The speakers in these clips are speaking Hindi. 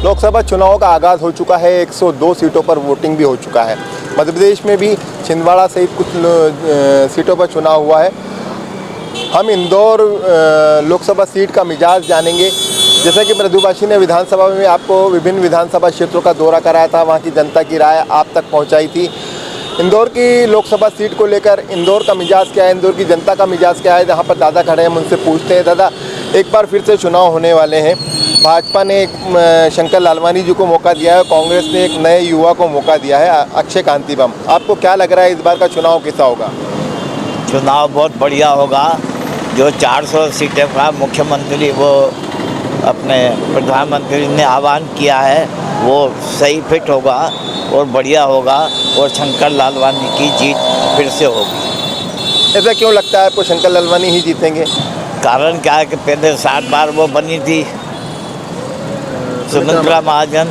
लोकसभा चुनाव का आगाज़ हो चुका है। 102 सीटों पर वोटिंग भी हो चुका है। मध्य प्रदेश में भी छिंदवाड़ा सहित कुछ सीटों पर चुनाव हुआ है। हम इंदौर लोकसभा सीट का मिजाज जानेंगे। जैसा कि मृदुभाषी ने विधानसभा में आपको विभिन्न विधानसभा क्षेत्रों का दौरा कराया था, वहाँ की जनता की राय आप तक पहुँचाई थी। इंदौर की लोकसभा सीट को लेकर इंदौर का मिजाज क्या है, इंदौर की जनता का मिजाज क्या है, जहाँ पर दादा खड़े हैं हम उनसे पूछते हैं। दादा, एक बार फिर से चुनाव होने वाले हैं। भाजपा ने शंकर लालवानी जी को मौका दिया है, कांग्रेस ने एक नए युवा को मौका दिया है, अक्षय कांति बम। आपको क्या लग रहा है इस बार का चुनाव कैसा होगा? चुनाव बहुत बढ़िया होगा। जो 400 सीटें का मुख्यमंत्री वो अपने प्रधानमंत्री ने आह्वान किया है वो सही फिट होगा और बढ़िया होगा और शंकर लालवानी की जीत फिर से होगी। ऐसा क्यों लगता है आपको शंकर लालवानी ही जीतेंगे? कारण क्या है कि पहले 60 बार वो बनी थी सुमित्रा महाजन,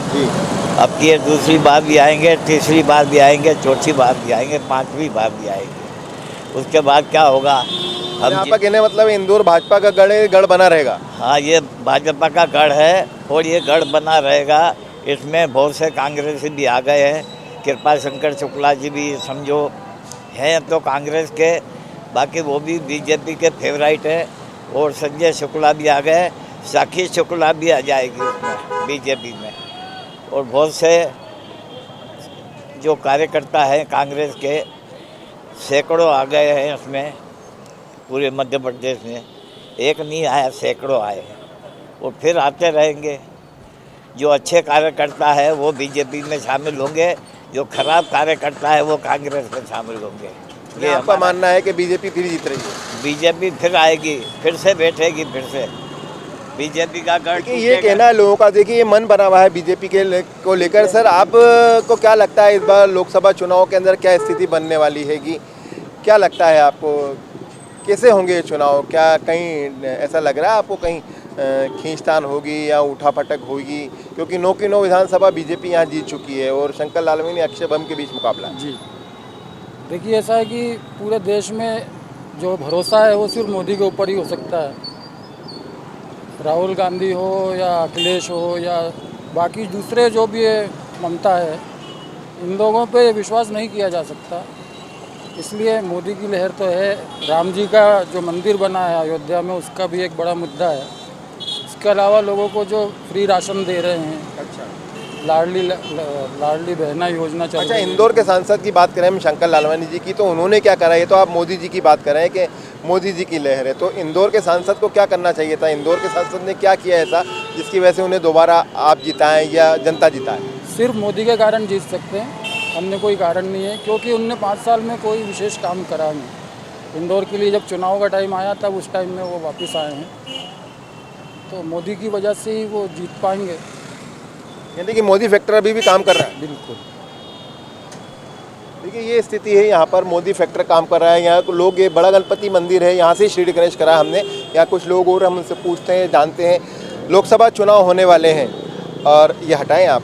अब ये दूसरी बार भी आएंगे, तीसरी बार भी आएंगे, चौथी बार भी आएंगे, पांचवी बार भी आएंगे। उसके बाद क्या होगा? आपका कहने मतलब इंदौर भाजपा का गढ़ है, गढ़ बना रहेगा। हाँ, ये भाजपा का गढ़ है और ये गढ़ बना रहेगा। इसमें बहुत से कांग्रेसी भी आ गए हैं। कृपा शंकर शुक्ला जी भी समझो हैं तो कांग्रेस के, बाकी वो भी बीजेपी के फेवरेट है। और संजय शुक्ला भी आ गए, साक्षी शुक्ला भी आ जाएगी उसमें बीजेपी में। और बहुत से जो कार्यकर्ता हैं कांग्रेस के सैकड़ों आ गए हैं उसमें, पूरे मध्य प्रदेश में एक नहीं आया, सैकड़ों आए हैं और फिर आते रहेंगे। जो अच्छे कार्यकर्ता है वो बीजेपी में शामिल होंगे, जो खराब कार्यकर्ता है वो कांग्रेस में शामिल होंगे। ये आपका मानना है कि बीजेपी फिर जीत रही है? बीजेपी फिर आएगी, फिर से बैठेगी, फिर से बीजेपी का गढ़। ये कहना है लोगों का, देखिए ये मन बना हुआ है बीजेपी को लेकर। सर, आपको क्या लगता है इस बार लोकसभा चुनाव के अंदर क्या स्थिति बनने वाली हैगी? क्या लगता है आपको, कैसे होंगे ये चुनाव? क्या कहीं ऐसा लग रहा है आपको कहीं खींचतान होगी या उठापटक होगी? क्योंकि 9 की 9 विधानसभा बीजेपी यहाँ जीत चुकी है और शंकर लालवानी अक्षय बम के बीच मुकाबला है। जी, देखिए ऐसा है कि पूरे देश में जो भरोसा है वो सिर्फ मोदी के ऊपर ही हो सकता है। राहुल गांधी हो या अखिलेश हो या बाकी दूसरे जो भी है, ममता है, इन लोगों पे विश्वास नहीं किया जा सकता। इसलिए मोदी की लहर तो है। राम जी का जो मंदिर बना है अयोध्या में, उसका भी एक बड़ा मुद्दा है। इसके अलावा लोगों को जो फ्री राशन दे रहे हैं, अच्छा, लाडली बहना योजना चल रही है। इंदौर के सांसद की बात करें हम शंकर लालवानी जी की, तो उन्होंने क्या करा? ये तो आप मोदी जी की बात कर रहे हैं कि मोदी जी की लहर है, तो इंदौर के सांसद को क्या करना चाहिए था? इंदौर के सांसद ने क्या किया ऐसा जिसकी वजह से उन्हें दोबारा आप जिताएं या जनता जिताए? सिर्फ मोदी के कारण जीत सकते हैं, अन्य कोई कारण नहीं है। क्योंकि उनने 5 साल में कोई विशेष काम करा नहीं। इंदौर के लिए जब चुनाव का टाइम आया तब उस टाइम में वो वापस आए हैं, तो मोदी की वजह से ही वो जीत पाएंगे। यानी कि मोदी फैक्टर अभी भी काम कर रहा है? बिल्कुल। देखिए ये स्थिति है, यहाँ पर मोदी फैक्टर काम कर रहा है। यहाँ लोग, ये बड़ा गणपति मंदिर है, यहाँ से श्री गणेश करा हमने। यहाँ कुछ लोग और हम उनसे पूछते हैं, जानते हैं। लोकसभा चुनाव होने वाले हैं और ये हटाएं आप,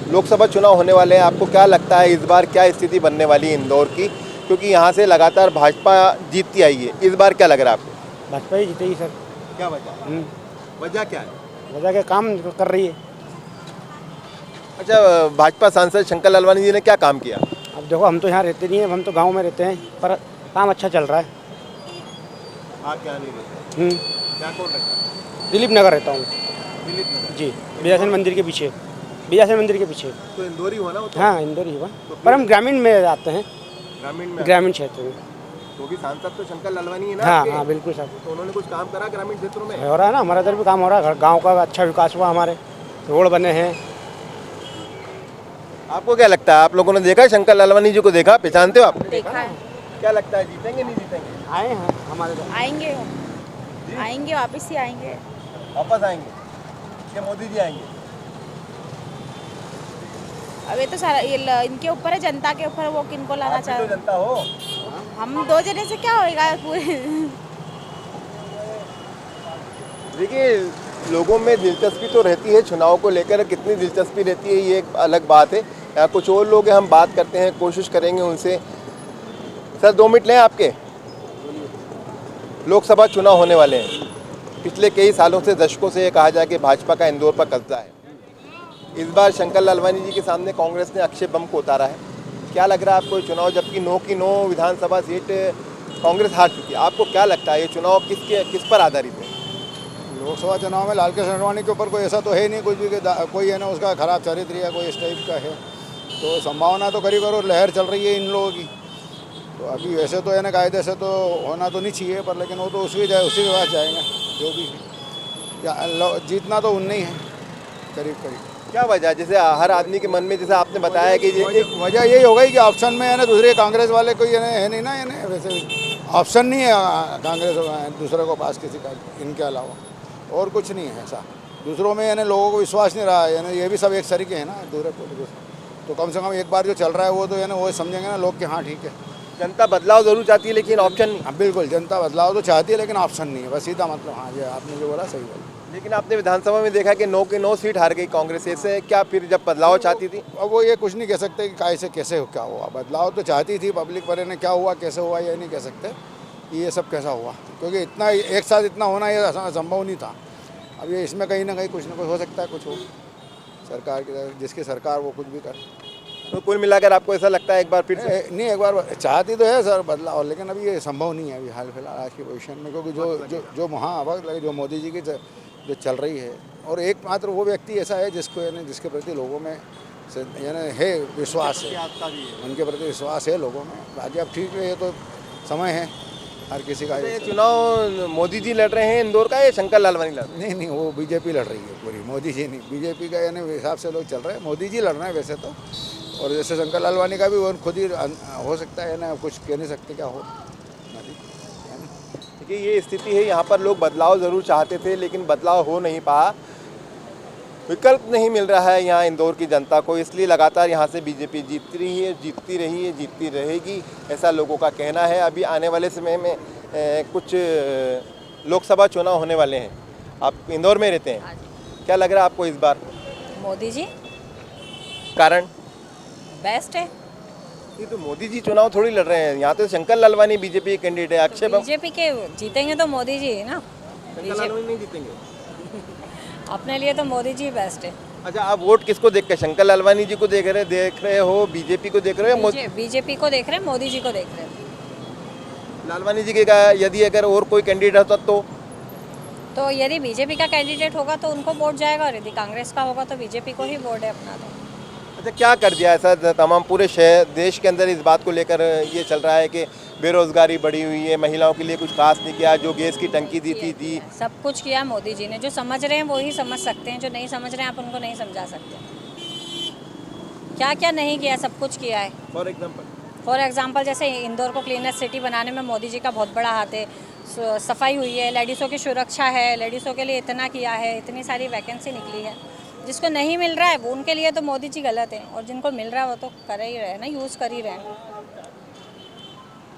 लोकसभा चुनाव होने वाले हैं। आपको क्या लगता है इस बार क्या स्थिति बनने वाली है इंदौर की? क्योंकि यहाँ से लगातार भाजपा जीतती आई है, इस बार क्या लग रहा है आपको? भाजपा ही जीतेगी सर। क्या वजह? वजह क्या है? वजह के काम कर रही है। अच्छा, भाजपा सांसद शंकर लालवानी जी ने क्या काम किया? अब देखो, हम तो यहाँ रहते नहीं हैं, हम तो गांव में रहते हैं, पर काम अच्छा चल रहा है। आप क्या नहीं रहते? क्या कौन रहता है? दिलीप नगर रहता हूँ। दिलीप नगर? जी, बीजासन मंदिर के पीछे। बीजासन मंदिर के पीछे। तो इंदौर ही हुआ ना वो तो? हाँ, इंदौर ही हुआ, पर हम ग्रामीण में आते हैं। ग्रामीण क्षेत्र में। तो भी सांसद तो शंकर लालवानी है ना? हाँ हाँ, बिल्कुल सर। तो उन्होंने कुछ काम करा ग्रामीण क्षेत्रों में? हो रहा है ना, हमारा इधर भी काम हो रहा है। गाँव का अच्छा विकास हुआ, हमारे रोड बने हैं। आपको क्या लगता है, आप लोगों ने देखा है शंकर लालवानी जी को? देखा, पहचानते हो आप? देखा है। क्या लगता है, जीतेंगे नहीं जीतेंगे? आए हैं हमारे तो। आएंगे, आएंगे, वापस ही आएंगे। वापस आएंगे क्या मोदी जी आएंगे? अब ये तो सारा इनके ऊपर है, जनता के ऊपर, वो किनको लाना चाह रहे। जनता हो, हम 2 जने से क्या होएगा पूरे। देखिए लोगों में दिलचस्पी तो रहती है चुनाव को लेकर, कितनी दिलचस्पी रहती है ये एक अलग बात है। यहाँ कुछ और लोग हैं, हम बात करते हैं, कोशिश करेंगे उनसे। सर 2 मिनट लें आपके। लोकसभा चुनाव होने वाले हैं, पिछले कई सालों से, दशकों से ये कहा जाए कि भाजपा का इंदौर पर कब्जा है। इस बार शंकर लालवानी जी के सामने कांग्रेस ने अक्षय बम को उतारा है। क्या लग रहा है आपको ये चुनाव, जबकि 9 की 9 विधानसभा सीट कांग्रेस हार चुकी है, आपको क्या लगता है ये चुनाव किस पर आधारित है? लोकसभा चुनाव में लालकृष्ण आडवाणी के ऊपर कोई ऐसा तो है नहीं कुछ भी कि कोई है ना उसका खराब चरित्र या कोई इस टाइप का है, तो संभावना तो करीब करीब लहर चल रही है इन लोगों की। तो अभी वैसे तो है ना कायदे से तो होना तो नहीं चाहिए, पर लेकिन वो तो उसी के पास जाएगा जो भी जीतना तो उनने ही है करीब करीब। क्या वजह, जैसे हर आदमी के मन में, जैसे आपने बताया कि एक वजह यही हो गई कि ऑप्शन में है ना दूसरे कांग्रेस वाले कोई है नहीं ना, है वैसे ऑप्शन नहीं है कांग्रेस दूसरे को पास किसी का इनके अलावा, और कुछ नहीं है ऐसा। दूसरों में यानी लोगों को विश्वास नहीं रहा है, ये भी सब एक तरीके हैं ना दूसरे को, तो कम से कम एक बार जो चल रहा है वो तो है ना वो समझेंगे ना लोग कि हाँ ठीक है। जनता बदलाव जरूर चाहती है लेकिन ऑप्शन नहीं। हाँ बिल्कुल, जनता बदलाव तो चाहती है लेकिन ऑप्शन नहीं है, बस सीधा मतलब। हाँ ये आपने जो बोला सही बोला। लेकिन आपने विधानसभा में देखा कि 9 की 9 सीट हार गई कांग्रेस, ऐसे क्या फिर जब बदलाव चाहती थी? अब वो ये कुछ नहीं कह सकते कि कैसे क्या हुआ, बदलाव तो चाहती थी पब्लिक, पर इन्हें क्या हुआ कैसे हुआ ये नहीं कह सकते कि ये सब कैसा हुआ, क्योंकि इतना एक साथ इतना होना ये संभव नहीं था। अब ये इसमें कहीं ना कहीं कुछ ना कुछ हो सकता है, कुछ हो सरकार की तरफ, जिसकी सरकार वो कुछ भी कर। तो कुल मिलाकर आपको ऐसा लगता है एक बार फिर से? नहीं, एक बार चाहती तो है सर बदलाव, लेकिन अभी ये संभव नहीं है अभी हाल फिलहाल आज की पोजीशन में, क्योंकि जो वक्त लगे जो मोदी जी की जो चल रही है, और एकमात्र वो व्यक्ति ऐसा है जिसको यानी जिसके प्रति लोगों में यानी है विश्वास है, उनके प्रति विश्वास है लोगों में। बाकी अब ठीक है, ये तो समय है हर किसी का। ये चुनाव मोदी जी लड़ रहे हैं इंदौर का या शंकर लालवानी लड़ रहे हैं? नहीं, वो बीजेपी लड़ रही है पूरी, मोदी जी नहीं। बीजेपी का यानी हिसाब से लोग चल रहे हैं, मोदी जी लड़ रहे हैं वैसे तो। और जैसे शंकर लालवानी का भी वो खुद ही हो सकता है ना, कुछ कह नहीं सकते क्या हो। देखिए ये स्थिति है, यहाँ पर लोग बदलाव ज़रूर चाहते थे लेकिन बदलाव हो नहीं पाया, विकल्प नहीं मिल रहा है यहाँ इंदौर की जनता को, इसलिए लगातार यहाँ से बीजेपी जीतती रही है, जीतती रहेगी, ऐसा लोगों का कहना है। अभी आने वाले समय में कुछ लोकसभा चुनाव होने वाले हैं, आप इंदौर में रहते हैं, क्या लग रहा है आपको इस बार? मोदी जी कारण? बेस्ट है। ये तो मोदी जी चुनाव थोड़ी लड़ रहे हैं, यहाँ तो शंकर लालवानी बीजेपी के कैंडिडेट है। अक्षय बम बीजेपी के जीतेंगे तो मोदी जी है ना, शंकर लालवानी नहीं जीतेंगे। अपने लिए तो मोदी जी बेस्ट है। अच्छा, आप वोट किसको देख के, शंकर लालवानी जी को देख रहे हो, बीजेपी को देख रहे हो? बीजेपी को देख रहे हैं, मोदी जी को देख रहे हैं। लालवानी जी के यदि अगर और कोई कैंडिडेट होता तो यदि बीजेपी का कैंडिडेट होगा तो उनको वोट जाएगा, और यदि कांग्रेस का होगा तो बीजेपी को ही वोट है अपना। तो अच्छा, क्या कर दिया ऐसा तमाम पूरे शहर देश के अंदर इस बात को लेकर ये चल रहा है कि बेरोजगारी बढ़ी हुई है, महिलाओं के लिए कुछ खास नहीं किया, जो गैस की टंकी दी थी सब कुछ किया मोदी जी ने। जो समझ रहे हैं वो ही समझ सकते हैं, जो नहीं समझ रहे हैं आप उनको नहीं समझा सकते। क्या क्या नहीं किया, सब कुछ किया है। फॉर एग्जाम्पल जैसे इंदौर को क्लीनेस्ट सिटी बनाने में मोदी जी का बहुत बड़ा हाथ है। सफाई हुई है, लेडीज़ों की सुरक्षा है, लेडीज़ों के लिए इतना किया है, इतनी सारी वैकेंसी निकली है। जिसको नहीं मिल रहा है वो उनके लिए तो मोदी जी गलत है, और जिनको मिल रहा है वो तो कर ही रहे हैं ना, यूज़ कर ही रहे हैं।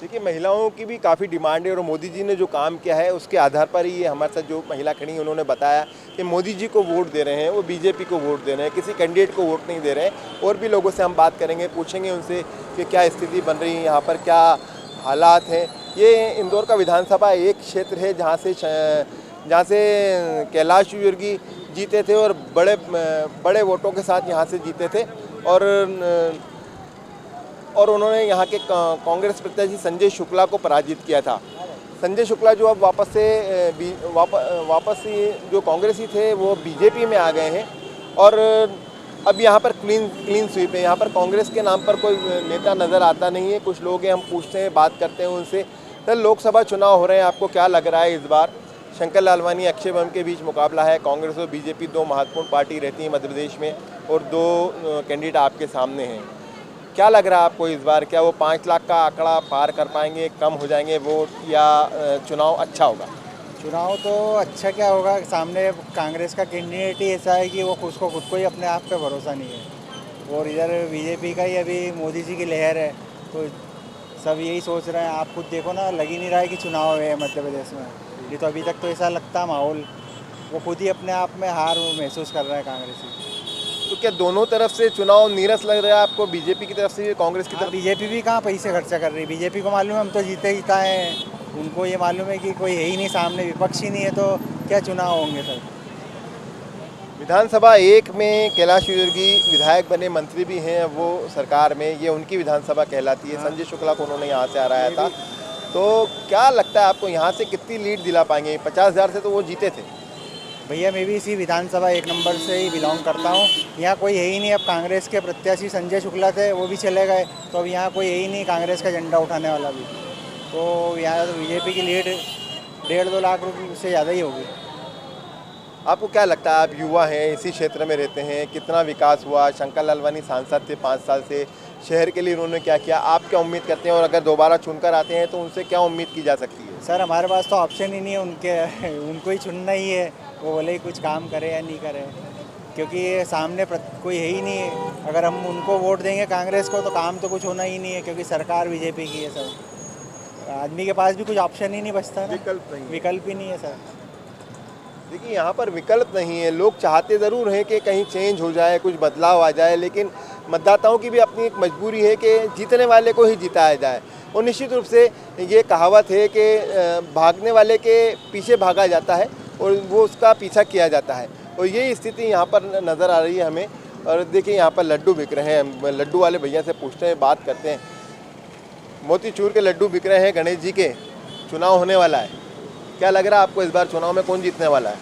देखिए महिलाओं की भी काफ़ी डिमांड है, और मोदी जी ने जो काम किया है उसके आधार पर ही ये हमारे साथ जो महिला खड़ी है उन्होंने बताया कि मोदी जी को वोट दे रहे हैं, वो बीजेपी को वोट दे रहे हैं, किसी कैंडिडेट को वोट नहीं दे रहे हैं। और भी लोगों से हम बात करेंगे, पूछेंगे उनसे कि क्या स्थिति बन रही है यहाँ पर, क्या हालात हैं। ये इंदौर का विधानसभा एक क्षेत्र है जहाँ से कैलाश विजयवर्गीय जीते थे, और बड़े वोटों के साथ यहाँ से जीते थे, और उन्होंने यहाँ के कांग्रेस प्रत्याशी संजय शुक्ला को पराजित किया था। संजय शुक्ला जो अब वापस जो कांग्रेसी थे वो बीजेपी में आ गए हैं, और अब यहाँ पर क्लीन स्वीप है। यहाँ पर कांग्रेस के नाम पर कोई नेता नज़र आता नहीं है। कुछ लोग हैं, हम पूछते हैं, बात करते हैं उनसे। सर, लोकसभा चुनाव हो रहे हैं, आपको क्या लग रहा है इस बार? शंकर लालवानी, अक्षय बम के बीच मुकाबला है। कांग्रेस और बीजेपी दो महत्वपूर्ण पार्टी रहती है मध्य प्रदेश में, और दो कैंडिडेट आपके सामने हैं। क्या लग रहा है आपको इस बार? क्या वो 5 लाख का आंकड़ा पार कर पाएंगे, कम हो जाएंगे वोट, या चुनाव अच्छा होगा? चुनाव तो अच्छा क्या होगा, सामने कांग्रेस का कैंडिडेट ही ऐसा है कि वो उसको खुद को ही अपने आप पे भरोसा नहीं है, और इधर बीजेपी का ही अभी मोदी जी की लहर है, तो सब यही सोच रहे हैं। आप खुद देखो ना, लग ही नहीं रहा है कि चुनाव है मध्य प्रदेश में। ये तो अभी तक तो ऐसा लगता माहौल, वो खुद ही अपने आप में हार महसूस कर रहे हैं कांग्रेसी। तो क्या दोनों तरफ से चुनाव नीरस लग रहा है आपको, बीजेपी की तरफ से, कांग्रेस की तरफ? बीजेपी भी कहाँ पैसे खर्चा कर रही है, बीजेपी को मालूम है हम तो जीते जीता है, उनको ये मालूम है कि कोई है ही नहीं सामने, विपक्ष ही नहीं है, तो क्या चुनाव होंगे सर। विधानसभा एक में कैलाश विजयवर्गीय विधायक बने, मंत्री भी हैं वो सरकार में, ये उनकी विधानसभा कहलाती है। संजय शुक्ला को उन्होंने यहाँ से हराया था। तो क्या लगता है आपको यहाँ से कितनी लीड दिला पाएंगे? 50,000 से तो वो जीते थे। भैया मैं भी इसी विधानसभा 1 नंबर से ही बिलोंग करता हूँ। यहाँ कोई है ही नहीं। अब कांग्रेस के प्रत्याशी संजय शुक्ला थे, वो भी चले गए, तो अब यहाँ कोई है ही नहीं कांग्रेस का झंडा उठाने वाला भी। तो यहाँ तो बीजेपी की लीड 1.5-2 लाख रुपये से ज़्यादा ही होगी। आपको क्या लगता है, आप युवा हैं, इसी क्षेत्र में रहते हैं, कितना विकास हुआ? शंकर लालवानी सांसद थे 5 साल से, शहर के लिए उन्होंने क्या किया? आप क्या उम्मीद करते हैं, और अगर दोबारा चुनकर आते हैं तो उनसे क्या उम्मीद की जा सकती है? सर हमारे पास तो ऑप्शन ही नहीं है, उनको ही चुनना ही है। वो बोले ही कुछ काम करे या नहीं करे, क्योंकि सामने कोई है ही नहीं है। अगर हम उनको वोट देंगे कांग्रेस को तो काम तो कुछ होना ही नहीं है, क्योंकि सरकार बीजेपी की है सर। आदमी के पास भी कुछ ऑप्शन ही नहीं बचता है, विकल्प ही नहीं है सर। देखिए यहाँ पर विकल्प नहीं है। लोग चाहते ज़रूर हैं कि कहीं चेंज हो जाए, कुछ बदलाव आ जाए, लेकिन मतदाताओं की भी अपनी एक मजबूरी है कि जीतने वाले को ही जिताया जाए। और निश्चित रूप से ये कहावत है कि भागने वाले के पीछे भागा जाता है और वो उसका पीछा किया जाता है, और यही स्थिति यहाँ पर नज़र आ रही है हमें। और देखिए यहाँ पर लड्डू बिक रहे हैं, लड्डू वाले भैया से पूछते हैं, बात करते हैं। मोतीचूर के लड्डू बिक रहे हैं गणेश जी के, चुनाव होने वाला है, क्या लग रहा है आपको इस बार चुनाव में कौन जीतने वाला है?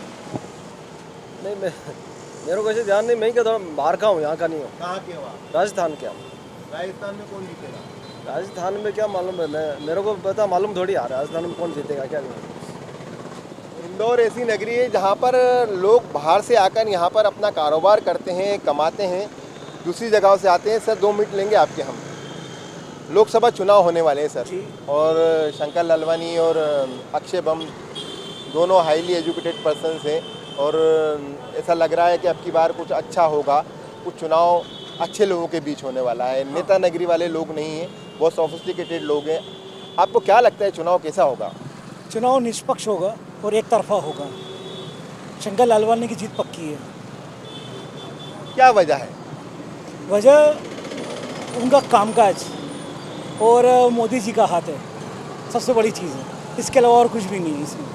नहीं, मेरे को ऐसे ध्यान नहीं, मैं क्या थोड़ा बाहर का हूँ, यहाँ का नहीं हूँ। कहाँ के हो आप? राजस्थान के हम। राजस्थान में कौन जीतेगा? राजस्थान में क्या मालूम है, मेरे को पता मालूम थोड़ी आ रहा है राजस्थान में कौन जीतेगा क्या नहीं। इंदौर ऐसी नगरी है जहाँ पर लोग बाहर से आकर यहाँ पर अपना कारोबार करते हैं, कमाते हैं, दूसरी जगहों से आते हैं। सर 2 मिनट लेंगे आपके हम। लोकसभा चुनाव होने वाले हैं सर, और शंकर लालवानी और अक्षय बम दोनों हाईली एजुकेटेड पर्सन्स हैं, और ऐसा लग रहा है कि अब की बार कुछ अच्छा होगा, कुछ चुनाव अच्छे लोगों के बीच होने वाला है। नेता नगरी वाले लोग नहीं हैं, बहुत सोफिस्टिकेटेड लोग हैं। आपको क्या लगता है चुनाव कैसा होगा? चुनाव निष्पक्ष होगा और एक तरफा होगा। शंकर लालवानी की जीत पक्की है। क्या वजह है? वजह उनका कामकाज और मोदी जी का हाथ है, सबसे बड़ी चीज़ है। इसके अलावा और कुछ भी नहीं है इसमें।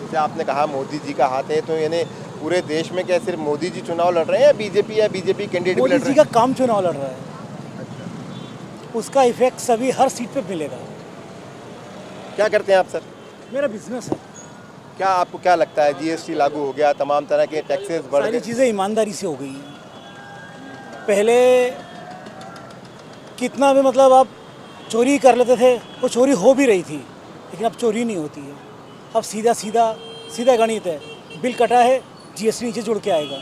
जैसे आपने कहा मोदी जी का हाथ है, तो यानी पूरे देश में क्या सिर्फ मोदी जी चुनाव लड़ रहे हैं या बीजेपी कैंडिडेट लड़ मोदी रहे जी का काम चुनाव लड़ रहा है, उसका इफेक्ट सभी हर सीट पे मिलेगा। क्या करते हैं आप सर? मेरा बिजनेस है। क्या आपको क्या लगता है, जीएसटी लागू हो गया, तमाम तरह के टैक्सेस बढ़ सारी गए, चीज़ें ईमानदारी से हो गई हैं। पहले कितना भी मतलब आप चोरी कर लेते थे, वो चोरी हो भी रही थी, लेकिन अब चोरी नहीं होती है। अब सीधा गणित है, बिल कटा है, जीएसटी नीचे जुड़ के आएगा,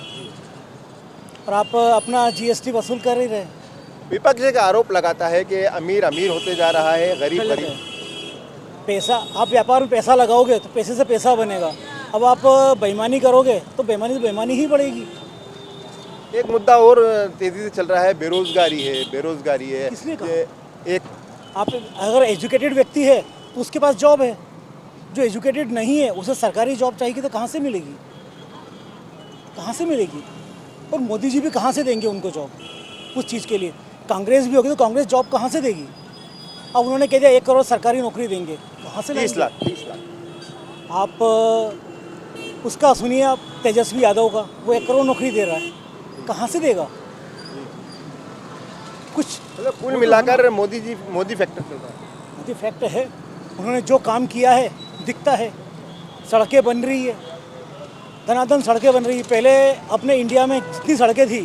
और आप अपना जीएसटी वसूल कर ही रहे। विपक्ष का आरोप लगाता है कि अमीर अमीर होते जा रहा है, गरीब गरीब। पैसा, आप व्यापार में पैसा लगाओगे तो पैसे से पैसा बनेगा। अब आप बेईमानी करोगे तो बेईमानी ही बढ़ेगी। एक मुद्दा और तेजी से चल रहा है, बेरोजगारी है। किसने कहा? एक आप अगर एजुकेटेड व्यक्ति है तो उसके पास जॉब है, जो एजुकेटेड नहीं है उसे सरकारी जॉब चाहिए तो कहाँ से मिलेगी? और मोदी जी भी कहाँ से देंगे उनको जॉब उस चीज़ के लिए? कांग्रेस भी होगी तो कांग्रेस जॉब कहाँ से देगी? अब उन्होंने कह दिया 1 करोड़ सरकारी नौकरी देंगे, कहाँ से 30 लाख। आप उसका सुनिए, आप तेजस्वी यादव का, वो 1 करोड़ नौकरी दे रहा है, कहाँ से देगा? कुछ मतलब कुल मिलाकर मोदी फैक्टर चल रहा है। मोदी फैक्ट है। उन्होंने जो काम किया है दिखता है। सड़कें बन रही है, धनाधन सड़कें बन रही है। पहले अपने इंडिया में जितनी सड़कें थी,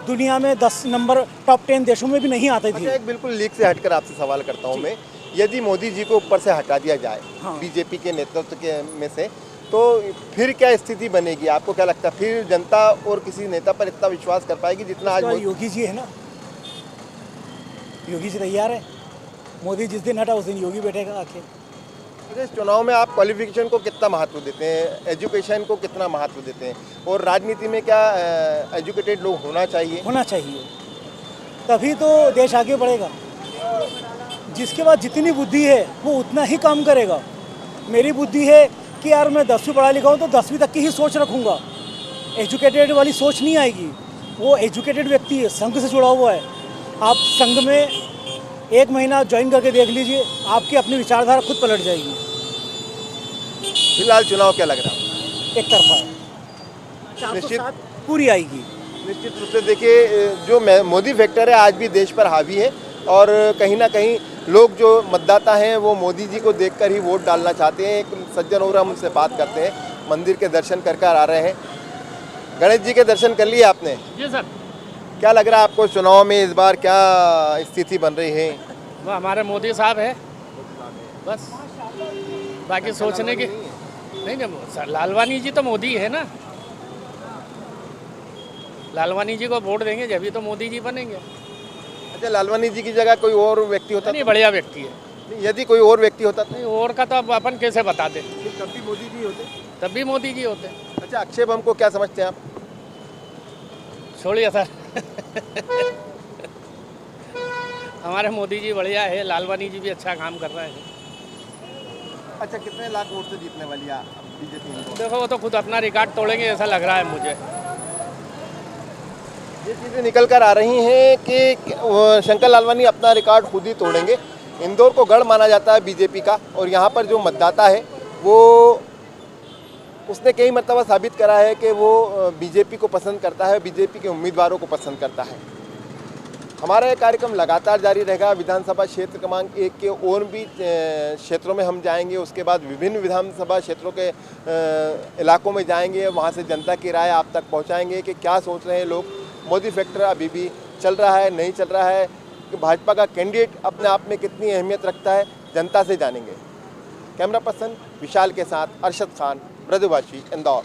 दुनिया में 10 नंबर टॉप 10 देशों में भी नहीं आती थी। अच्छा, एक बिल्कुल लीक से हटकर आपसे सवाल करता हूँ मैं, यदि मोदी जी को ऊपर से हटा दिया जाए बीजेपी के नेतृत्व के में से, तो फिर क्या स्थिति बनेगी? आपको क्या लगता है, फिर जनता और किसी नेता पर इतना विश्वास कर पाएगी जितना आज योगी जी है ना? योगी जी तैयार है। मोदी जिस दिन हटा उस दिन योगी बैठेगा आके। इस चुनाव में आप क्वालिफिकेशन को कितना महत्व देते हैं, एजुकेशन को कितना महत्व देते हैं, और राजनीति में क्या एजुकेटेड लोग होना चाहिए? तभी तो देश आगे बढ़ेगा। जिसके पास जितनी बुद्धि है वो उतना ही काम करेगा। मेरी बुद्धि है कि यार मैं 10वीं पढ़ा लिखा हूँ तो 10वीं तक की ही सोच रखूँगा, एजुकेटेड वाली सोच नहीं आएगी। वो एजुकेटेड व्यक्ति है, संघ से जुड़ा हुआ है। आप संघ में 1 महीना ज्वाइन करके देख लीजिए, आपकी अपनी विचारधारा खुद पलट जाएगी। फिलहाल चुनाव क्या लग रहा है? एक तरफा है। 407 पूरी आएगी। निश्चित रूप से देखिए जो मोदी फैक्टर है आज भी देश पर हावी है और कहीं ना कहीं लोग जो मतदाता हैं वो मोदी जी को देखकर ही वोट डालना चाहते हैं। एक सज्जन और हम उनसे बात करते हैं, मंदिर के दर्शन कर आ रहे हैं। गणेश जी के दर्शन कर लिए आपने? जी सर। क्या लग रहा है आपको चुनाव में इस बार क्या स्थिति बन रही है? वो हमारे मोदी साहब है बस, बाकी सोचने की नहीं ना। लालवानी जी तो मोदी है ना, लालवानी जी को वोट देंगे जब भी तो मोदी जी बनेंगे। अच्छा, लालवानी जी की जगह कोई और व्यक्ति होता नहीं, बढ़िया व्यक्ति है। नहीं, यदि कोई और व्यक्ति होता तो नहीं, और का तो अब अपन कैसे बता दें, तब भी मोदी जी होते। तब भी मोदी जी होते। अच्छा, अक्षय बम को क्या समझते हैं आप? छोड़िए सर हमारे मोदी जी बढ़िया है, लालवानी जी भी अच्छा काम कर रहे हैं। अच्छा, कितने लाख वोट से जीतने वाली है बीजेपी? देखो वो तो खुद अपना रिकॉर्ड तोड़ेंगे ऐसा लग रहा है मुझे। ये चीज़ें निकल कर आ रही हैं कि शंकर लालवानी अपना रिकॉर्ड खुद ही तोड़ेंगे। इंदौर को गढ़ माना जाता है बीजेपी का और यहाँ पर जो मतदाता है वो उसने कई मरतबा साबित करा है कि वो बीजेपी को पसंद करता है, बीजेपी के उम्मीदवारों को पसंद करता है। हमारा ये कार्यक्रम लगातार जारी रहेगा। विधानसभा क्षेत्र क्रमांक 1 के और भी क्षेत्रों में हम जाएंगे, उसके बाद विभिन्न विधानसभा क्षेत्रों के इलाकों में जाएंगे, वहाँ से जनता की राय आप तक पहुँचाएंगे कि क्या सोच रहे हैं लोग। मोदी फैक्टर अभी भी चल रहा है, नहीं चल रहा है, कि भाजपा का कैंडिडेट अपने आप में कितनी अहमियत रखता है, जनता से जानेंगे। कैमरा पर्सन विशाल के साथ अरशद खान, ब्रजवासी, इंदौर।